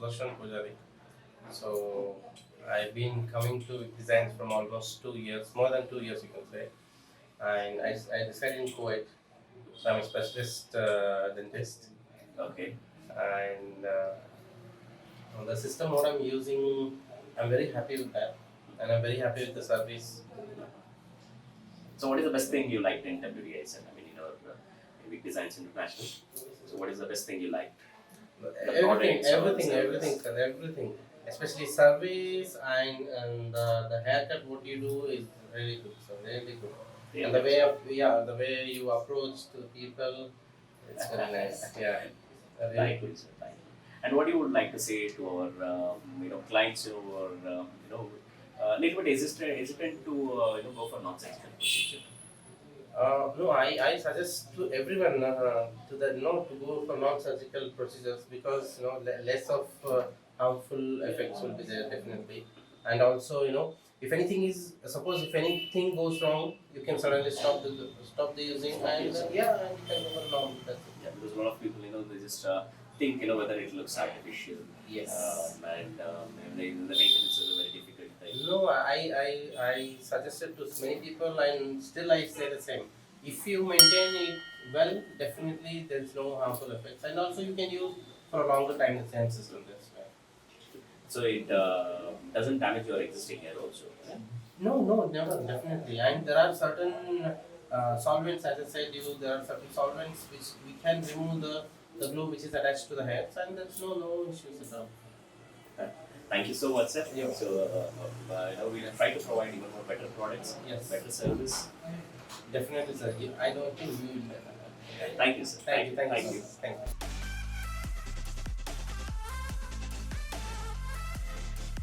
Sudarshan Pujari. So I've been coming to designs from almost 2 years, more than 2 years you can say. And I decided in Kuwait. So I'm a specialist dentist. Okay. And on the system what I'm using, I'm very happy with that. And I'm very happy with the service. So what is the best thing you liked in WDI? I mean, Wig Designs International. So what is the best thing you liked? The Everything, products or the everything, service? everything, sir, everything. Especially service and the haircut. What you do is really good, sir. Really good. And the way of the way you approach to people, it's very nice. Yeah, really Thank good. you, sir. Thank you. And what you would like to say to our clients who are little bit hesitant to go for non-surgical procedure? No, I suggest to everyone to the to go for non-surgical procedures because less of harmful effects will be there definitely, and also if anything is suppose if anything goes wrong, you can suddenly stop the using and and you can go for normal. That's it. Yeah, because a lot of people they just think whether it looks artificial. Yes. And the maintenance is a very difficult thing. No, I suggested to many people and still I say the same. If you maintain it well, definitely there is no harmful effects, and also you can use for a longer time the same system. That's why. So it doesn't damage your existing hair also. Yeah? No, never, definitely. And there are certain solvents, as I said, there are certain solvents which we can remove the glue which is attached to the hairs, and there's no issues at all. Thank you so much, sir. Yeah. So we'll try to provide even more better products, Yes. better service. Definitely, sir. I don't think we will. Thank you, sir. Thank you.